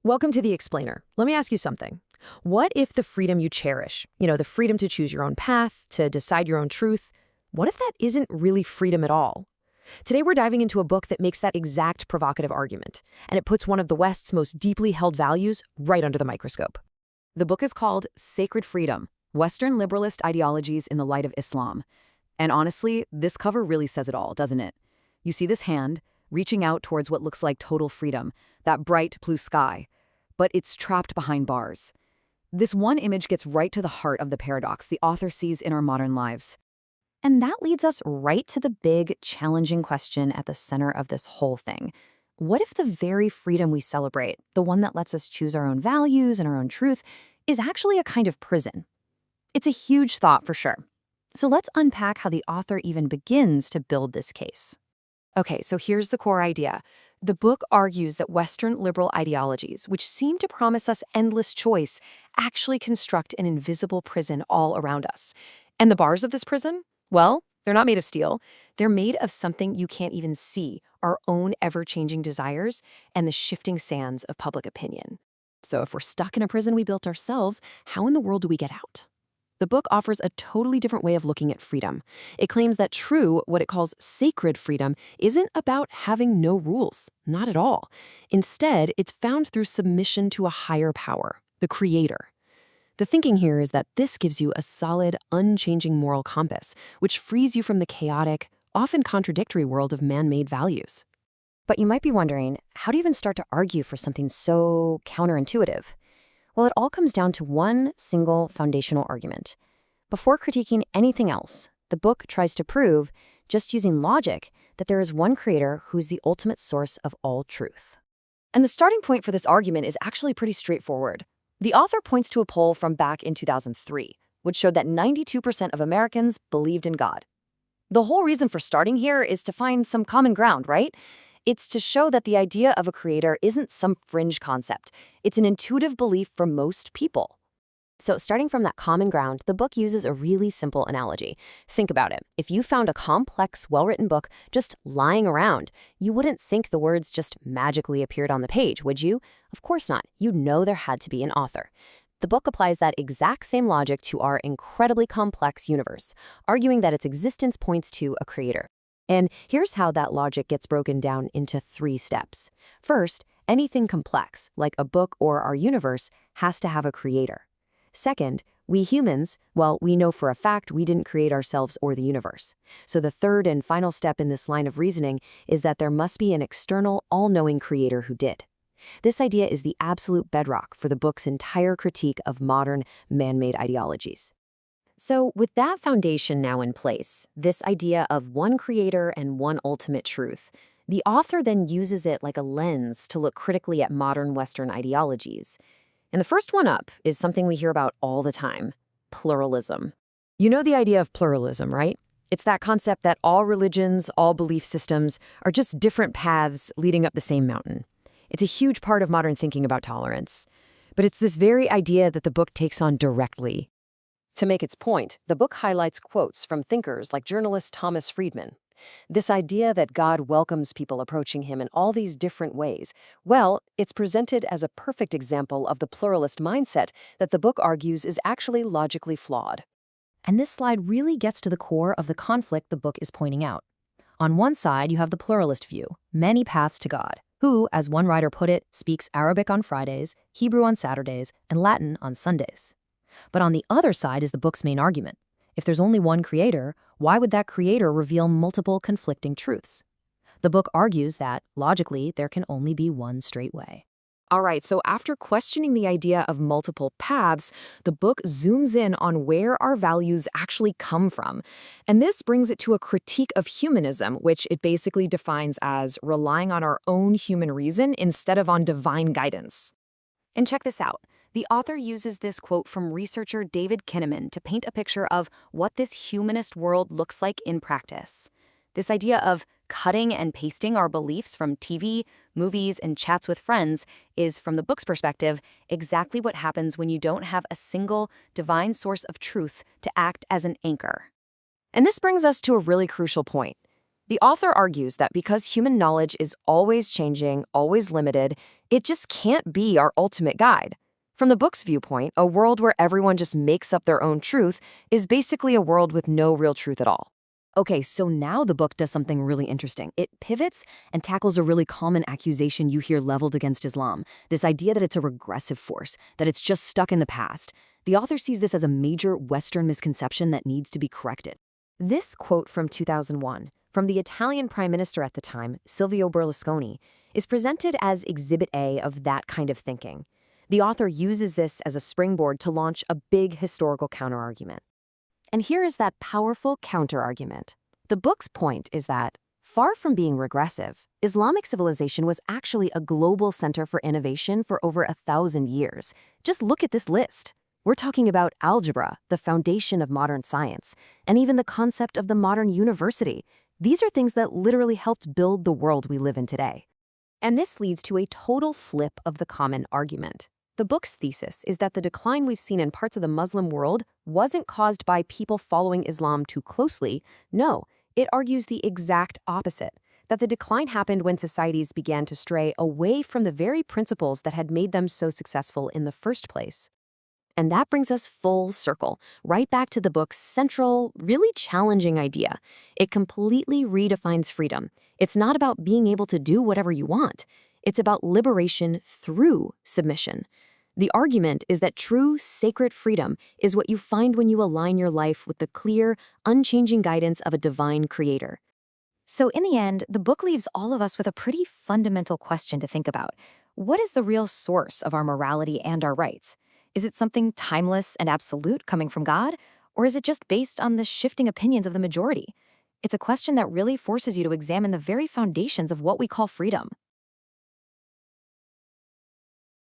Welcome to The Explainer. Let me ask you something. What if the freedom you cherish, the freedom to choose your own path, to decide your own truth, what if that isn't really freedom at all? Today we're diving into a book that makes that exact provocative argument, and it puts one of the West's most deeply held values right under the microscope. The book is called Sacred Freedom: Western Liberalist Ideologies in the Light of Islam. And honestly, this cover really says it all, doesn't it? You see this hand reaching out towards what looks like total freedom, that bright blue sky, but it's trapped behind bars. This one image gets right to the heart of the paradox the author sees in our modern lives. And that leads us right to the big, challenging question at the center of this whole thing. What if the very freedom we celebrate, the one that lets us choose our own values and our own truth, is actually a kind of prison? It's a huge thought for sure. So let's unpack how the author even begins to build this case. Okay, so here's the core idea. The book argues that Western liberal ideologies, which seem to promise us endless choice, actually construct an invisible prison all around us. And the bars of this prison? Well, they're not made of steel. They're made of something you can't even see, our own ever-changing desires and the shifting sands of public opinion. So if we're stuck in a prison we built ourselves, how in the world do we get out? The book offers a totally different way of looking at freedom. It claims that true, what it calls sacred freedom, isn't about having no rules, not at all. Instead, it's found through submission to a higher power, the creator. The thinking here is that this gives you a solid, unchanging moral compass, which frees you from the chaotic, often contradictory world of man-made values. But you might be wondering, how do you even start to argue for something so counterintuitive? Well, it all comes down to one single foundational argument. Before critiquing anything else, the book tries to prove, just using logic, that there is one creator who's the ultimate source of all truth. And the starting point for this argument is actually pretty straightforward. The author points to a poll from back in 2003, which showed that 92% of Americans believed in God. The whole reason for starting here is to find some common ground, right? It's to show that the idea of a creator isn't some fringe concept. It's an intuitive belief for most people. So starting from that common ground, the book uses a really simple analogy. Think about it. If you found a complex, well-written book just lying around, you wouldn't think the words just magically appeared on the page, would you? Of course not. You'd know there had to be an author. The book applies that exact same logic to our incredibly complex universe, arguing that its existence points to a creator. And here's how that logic gets broken down into 3 steps. First, anything complex, like a book or our universe, has to have a creator. Second, we humans, well, we know for a fact we didn't create ourselves or the universe. So the third and final step in this line of reasoning is that there must be an external, all-knowing creator who did. This idea is the absolute bedrock for the book's entire critique of modern, man-made ideologies. So with that foundation now in place, this idea of one creator and one ultimate truth, the author then uses it like a lens to look critically at modern Western ideologies. And the first one up is something we hear about all the time: pluralism. You know the idea of pluralism, right? It's that concept that all religions, all belief systems are just different paths leading up the same mountain. It's a huge part of modern thinking about tolerance. But it's this very idea that the book takes on directly. To make its point, the book highlights quotes from thinkers like journalist Thomas Friedman. This idea that God welcomes people approaching him in all these different ways, well, it's presented as a perfect example of the pluralist mindset that the book argues is actually logically flawed. And this slide really gets to the core of the conflict the book is pointing out. On one side, you have the pluralist view, many paths to God, who, as one writer put it, speaks Arabic on Fridays, Hebrew on Saturdays, and Latin on Sundays. But on the other side is the book's main argument. If there's only one creator, why would that creator reveal multiple conflicting truths? The book argues that, logically, there can only be one straight way. All right, so after questioning the idea of multiple paths, the book zooms in on where our values actually come from. And this brings it to a critique of humanism, which it basically defines as relying on our own human reason instead of on divine guidance. And check this out. The author uses this quote from researcher David Kinnaman to paint a picture of what this humanist world looks like in practice. This idea of cutting and pasting our beliefs from TV, movies, and chats with friends is, from the book's perspective, exactly what happens when you don't have a single divine source of truth to act as an anchor. And this brings us to a really crucial point. The author argues that because human knowledge is always changing, always limited, it just can't be our ultimate guide. From the book's viewpoint, a world where everyone just makes up their own truth is basically a world with no real truth at all. Okay, so now the book does something really interesting. It pivots and tackles a really common accusation you hear leveled against Islam, this idea that it's a regressive force, that it's just stuck in the past. The author sees this as a major Western misconception that needs to be corrected. This quote from 2001, from the Italian Prime Minister at the time, Silvio Berlusconi, is presented as Exhibit A of that kind of thinking. The author uses this as a springboard to launch a big historical counterargument. And here is that powerful counterargument. The book's point is that, far from being regressive, Islamic civilization was actually a global center for innovation for over 1,000 years. Just look at this list. We're talking about algebra, the foundation of modern science, and even the concept of the modern university. These are things that literally helped build the world we live in today. And this leads to a total flip of the common argument. The book's thesis is that the decline we've seen in parts of the Muslim world wasn't caused by people following Islam too closely. No, it argues the exact opposite, that the decline happened when societies began to stray away from the very principles that had made them so successful in the first place. And that brings us full circle, right back to the book's central, really challenging idea. It completely redefines freedom. It's not about being able to do whatever you want. It's about liberation through submission. The argument is that true, sacred freedom is what you find when you align your life with the clear, unchanging guidance of a divine creator. So in the end, the book leaves all of us with a pretty fundamental question to think about. What is the real source of our morality and our rights? Is it something timeless and absolute coming from God? Or is it just based on the shifting opinions of the majority? It's a question that really forces you to examine the very foundations of what we call freedom.